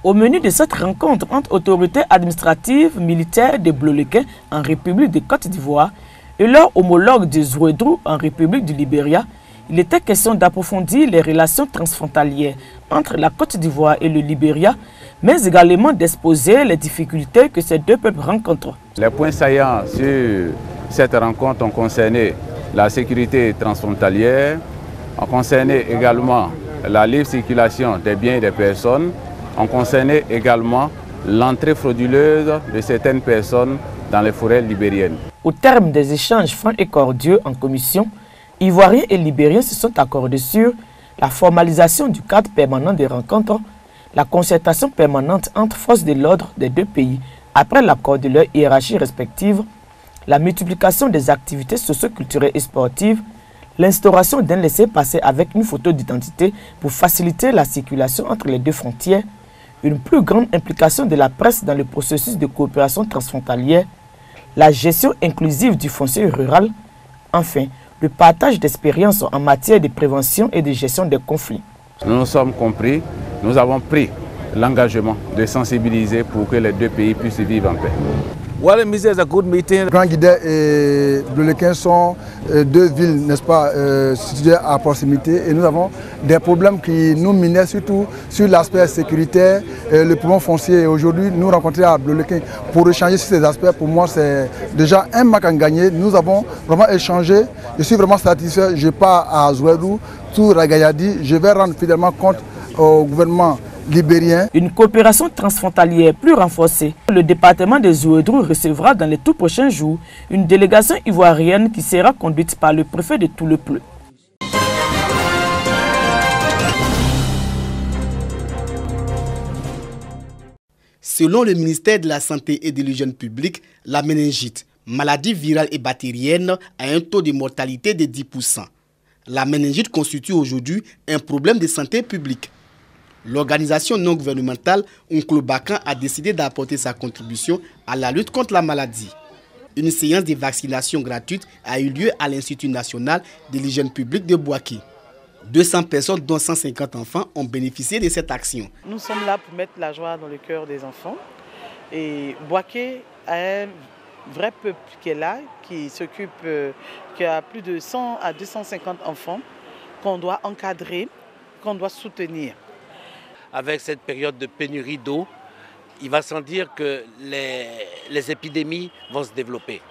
Au menu de cette rencontre entre autorités administratives militaires de Bleulequin en République de Côte d'Ivoire et leurs homologues de Zouédrou en République du Libéria, il était question d'approfondir les relations transfrontalières entre la Côte d'Ivoire et le Libéria, mais également d'exposer les difficultés que ces deux peuples rencontrent. Les points saillants sur cette rencontre ont concerné la sécurité transfrontalière, ont concerné également la libre circulation des biens et des personnes, ont concerné également l'entrée frauduleuse de certaines personnes dans les forêts libériennes. Au terme des échanges francs et cordiaux en commission, Ivoiriens et Libériens se sont accordés sur la formalisation du cadre permanent des rencontres, la concertation permanente entre forces de l'ordre des deux pays après l'accord de leur hiérarchie respective, la multiplication des activités socio-culturelles et sportives, l'instauration d'un laissez-passer avec une photo d'identité pour faciliter la circulation entre les deux frontières, une plus grande implication de la presse dans le processus de coopération transfrontalière, la gestion inclusive du foncier rural, enfin, le partage d'expériences en matière de prévention et de gestion des conflits. Nous nous sommes compris, nous avons pris l'engagement de sensibiliser pour que les deux pays puissent vivre en paix. Grand Guidet et Bleulequin sont deux villes, n'est-ce pas, situées à proximité, et nous avons des problèmes qui nous minaient surtout sur l'aspect sécuritaire, le problème foncier. Aujourd'hui, nous rencontrer à Bleulequin pour échanger sur ces aspects, pour moi c'est déjà un match à gagner. Nous avons vraiment échangé, je suis vraiment satisfait, je pars à Zouédrou, tout Ragayadi, je vais rendre fidèlement compte au gouvernement libérien. Une coopération transfrontalière plus renforcée. Le département de Zouédrou recevra dans les tout prochains jours une délégation ivoirienne qui sera conduite par le préfet de Toulepleu. Selon le ministère de la Santé et de l'Hygiène publique, la méningite, maladie virale et bactérienne, a un taux de mortalité de 10%. La méningite constitue aujourd'hui un problème de santé publique. L'organisation non gouvernementale Oncle Bakan a décidé d'apporter sa contribution à la lutte contre la maladie. Une séance de vaccination gratuite a eu lieu à l'Institut national de l'hygiène publique de Bouaké. 200 personnes, dont 150 enfants, ont bénéficié de cette action. Nous sommes là pour mettre la joie dans le cœur des enfants. Et Bouaké a un vrai peuple qui est là, qui a plus de 100 à 250 enfants qu'on doit encadrer, qu'on doit soutenir. Avec cette période de pénurie d'eau, il va sans dire que les épidémies vont se développer.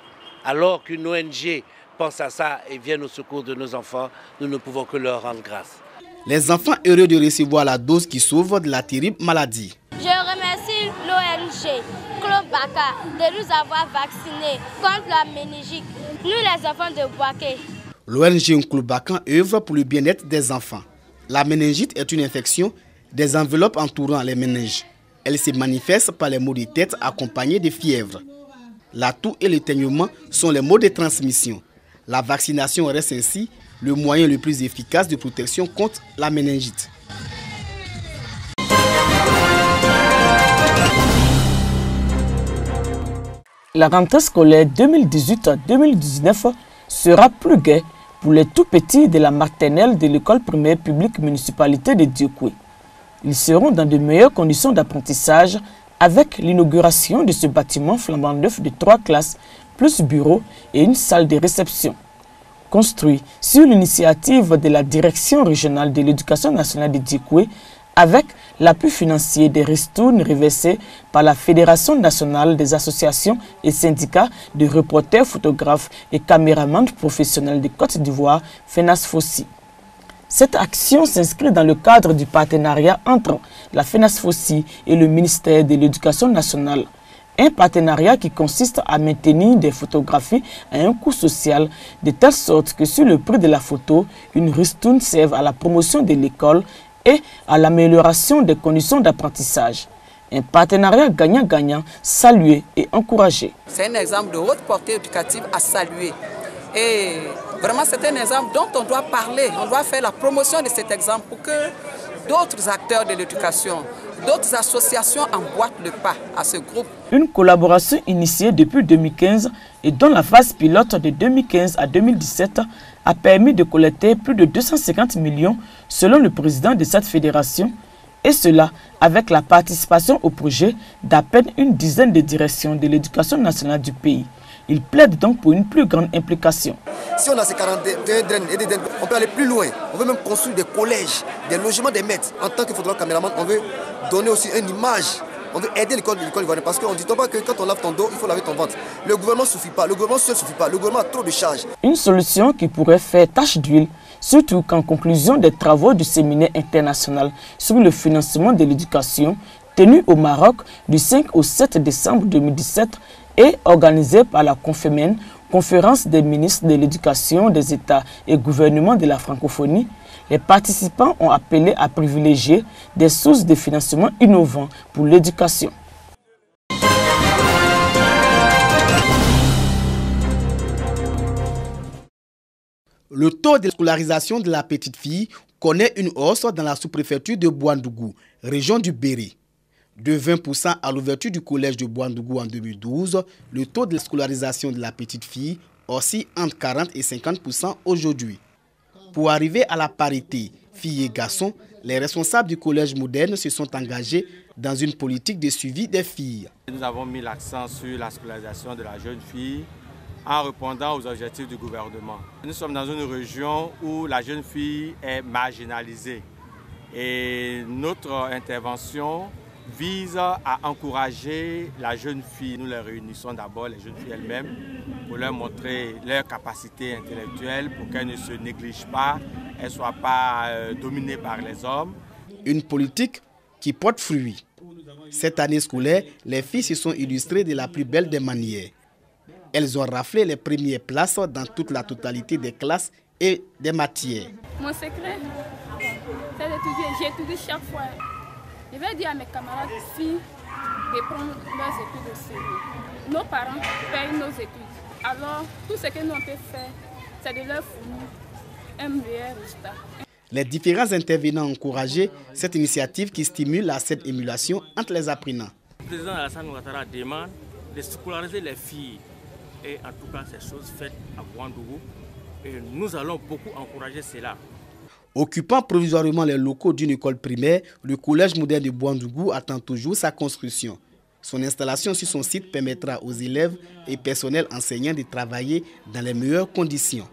Alors qu'une ONG pense à ça et vient au secours de nos enfants, nous ne pouvons que leur rendre grâce. Les enfants heureux de recevoir la dose qui sauve de la terrible maladie. Je remercie l'ONG Claude Baka de nous avoir vaccinés contre la méningite, nous les enfants de Bouaké. L'ONG Claude Baka œuvre pour le bien-être des enfants. La méningite est une infection des enveloppes entourant les méninges. Elle se manifeste par les maux de tête accompagnés de fièvre. La toux et l'éternuement sont les maux de transmission. La vaccination reste ainsi le moyen le plus efficace de protection contre la méningite. La rentrée scolaire 2018-2019 sera plus gaie pour les tout petits de la maternelle de l'école primaire publique municipalité de Diokoué. Ils seront dans de meilleures conditions d'apprentissage avec l'inauguration de ce bâtiment flambant neuf de 3 classes, plus bureaux et une salle de réception. Construit sur l'initiative de la Direction régionale de l'éducation nationale de Diokoué avec l'appui financier des ristournes reversées par la Fédération nationale des associations et syndicats de reporters, photographes et caméramans professionnels de Côte d'Ivoire, FENASFOSI. Cette action s'inscrit dans le cadre du partenariat entre la FENASFOSI et le ministère de l'Éducation nationale. Un partenariat qui consiste à maintenir des photographies à un coût social, de telle sorte que sur le prix de la photo, une ristourne serve à la promotion de l'école et à l'amélioration des conditions d'apprentissage. Un partenariat gagnant-gagnant, salué et encouragé. C'est un exemple de haute portée éducative à saluer. Et vraiment, c'est un exemple dont on doit parler, on doit faire la promotion de cet exemple pour que d'autres acteurs de l'éducation, d'autres associations emboîtent le pas à ce groupe. Une collaboration initiée depuis 2015 et dont la phase pilote de 2015 à 2017 a permis de collecter plus de 250 millions selon le président de cette fédération, Et cela avec la participation au projet d'à peine une dizaine de directions de l'éducation nationale du pays. Il plaide donc pour une plus grande implication. Si on a ces 41 draines et des draines, on peut aller plus loin. On veut même construire des collèges, des logements des maîtres. En tant que photographe caméraman, on veut donner aussi une image. On veut aider l'école ivoirienne parce qu'on ne dit pas que quand on lave ton dos, il faut laver ton ventre. Le gouvernement ne suffit pas, le gouvernement seul ne suffit pas, le gouvernement a trop de charges. Une solution qui pourrait faire tache d'huile, surtout qu'en conclusion des travaux du séminaire international sur le financement de l'éducation, tenu au Maroc du 5 au 7 décembre 2017 et organisé par la CONFEMEN, Conférence des ministres de l'éducation des États et gouvernements de la francophonie, les participants ont appelé à privilégier des sources de financement innovants pour l'éducation. Le taux de scolarisation de la petite fille connaît une hausse dans la sous-préfecture de Bouandougou, région du Béré. De 20% à l'ouverture du collège de Bouandougou en 2012, le taux de scolarisation de la petite fille oscille entre 40 et 50% aujourd'hui. Pour arriver à la parité filles et garçons, les responsables du collège moderne se sont engagés dans une politique de suivi des filles. Nous avons mis l'accent sur la scolarisation de la jeune fille en répondant aux objectifs du gouvernement. Nous sommes dans une région où la jeune fille est marginalisée et notre intervention vise à encourager la jeune fille. Nous les réunissons d'abord, les jeunes filles elles-mêmes, pour leur montrer leur capacité intellectuelle, pour qu'elles ne se négligent pas, elles ne soient pas dominées par les hommes. Une politique qui porte fruit. Cette année scolaire, les filles se sont illustrées de la plus belle des manières. Elles ont raflé les premières places dans toute la totalité des classes et des matières. Mon secret, c'est d'étudier. J'étudie chaque fois. Je vais dire à mes camarades filles de prendre leurs études au sérieux. Nos parents payent nos études. Alors, tout ce que nous on peut faire, c'est de leur fournir un meilleur résultat. Les différents intervenants ont encouragé cette initiative qui stimule cette émulation entre les apprenants. Le président Alassane Ouattara demande de scolariser les filles. Et en tout cas, ces choses faites à Bouandougou. Et nous allons beaucoup encourager cela. Occupant provisoirement les locaux d'une école primaire, le collège moderne de Bouandougou attend toujours sa construction. Son installation sur son site permettra aux élèves et personnels enseignants de travailler dans les meilleures conditions.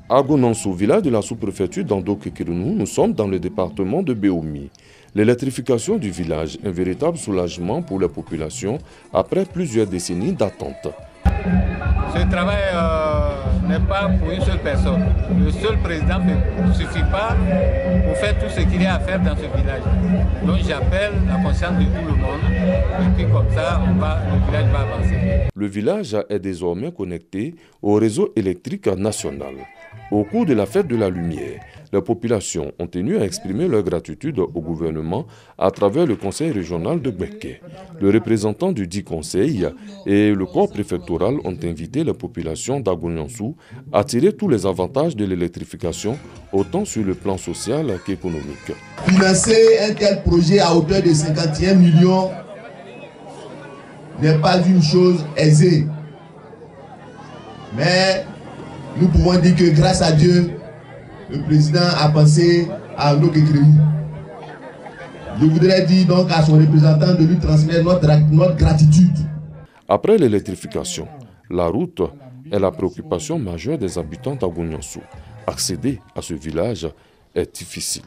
À Gonansou, village de la sous-préfecture d'Ando-Kékérounou, nous sommes dans le département de Béoumi. L'électrification du village, un véritable soulagement pour la population après plusieurs décennies d'attente. Ce travail n'est pas pour une seule personne. Le seul président ne suffit pas pour faire tout ce qu'il y a à faire dans ce village. Donc j'appelle la conscience de tout le monde et puis comme ça, le village va avancer. Le village est désormais connecté au réseau électrique national. Au cours de la fête de la lumière, les populations ont tenu à exprimer leur gratitude au gouvernement à travers le conseil régional de Béké. Le représentant du dit conseil et le corps préfectoral ont invité les populations d'Agouniansou à tirer tous les avantages de l'électrification, autant sur le plan social qu'économique. Financer un tel projet à hauteur de 51 millions n'est pas une chose aisée. Mais nous pouvons dire que grâce à Dieu, le président a pensé à Ando-Kékérounou. Je voudrais dire donc à son représentant de lui transmettre notre gratitude. Après l'électrification, la route est la préoccupation majeure des habitants d'Agouniansou. Accéder à ce village est difficile.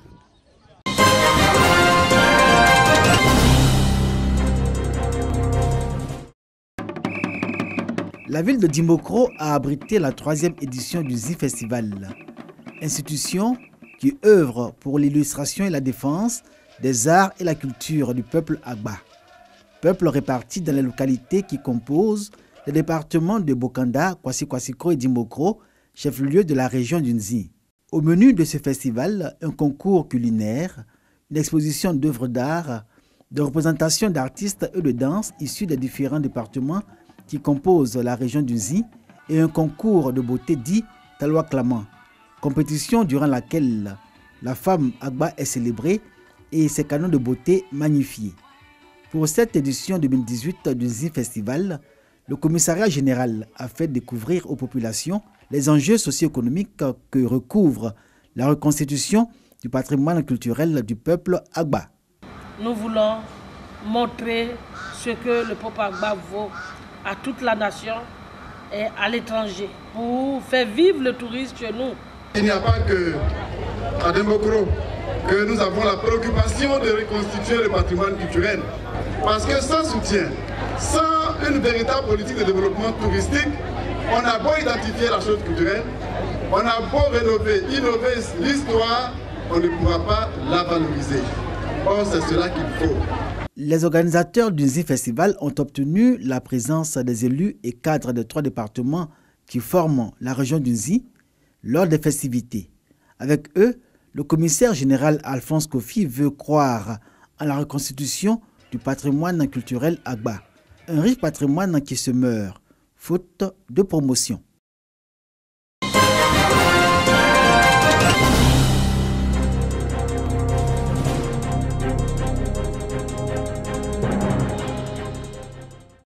La ville de Dimbokro a abrité la 3e édition du ZI Festival, institution qui œuvre pour l'illustration et la défense des arts et la culture du peuple Agba. Peuple réparti dans les localités qui composent les départements de Bokanda, Kwasi-Kwasiko et Dimbokro, chef-lieu de la région du Nzi. Au menu de ce festival, un concours culinaire, une exposition d'œuvres d'art, de représentation d'artistes et de danse issus des différents départements qui composent la région du Nzi et un concours de beauté dit Talwa Klaman, compétition durant laquelle la femme Agba est célébrée et ses canons de beauté magnifiés. Pour cette édition 2018 du Nzi Festival, le commissariat général a fait découvrir aux populations les enjeux socio-économiques que recouvre la reconstitution du patrimoine culturel du peuple Agba. Nous voulons montrer ce que le peuple Agba vaut à toute la nation et à l'étranger pour faire vivre le tourisme chez nous. Il n'y a pas que à Dembokro que nous avons la préoccupation de reconstituer le patrimoine culturel. Parce que sans soutien, sans une véritable politique de développement touristique, on a beau identifier la chose culturelle, on a beau rénover, innover l'histoire, on ne pourra pas la valoriser. Or, c'est cela qu'il faut. Les organisateurs du Zi Festival ont obtenu la présence des élus et cadres des 3 départements qui forment la région du Zi lors des festivités. Avec eux, le commissaire général Alphonse Kofi veut croire en la reconstitution du patrimoine culturel Agba, un riche patrimoine qui se meurt, faute de promotion.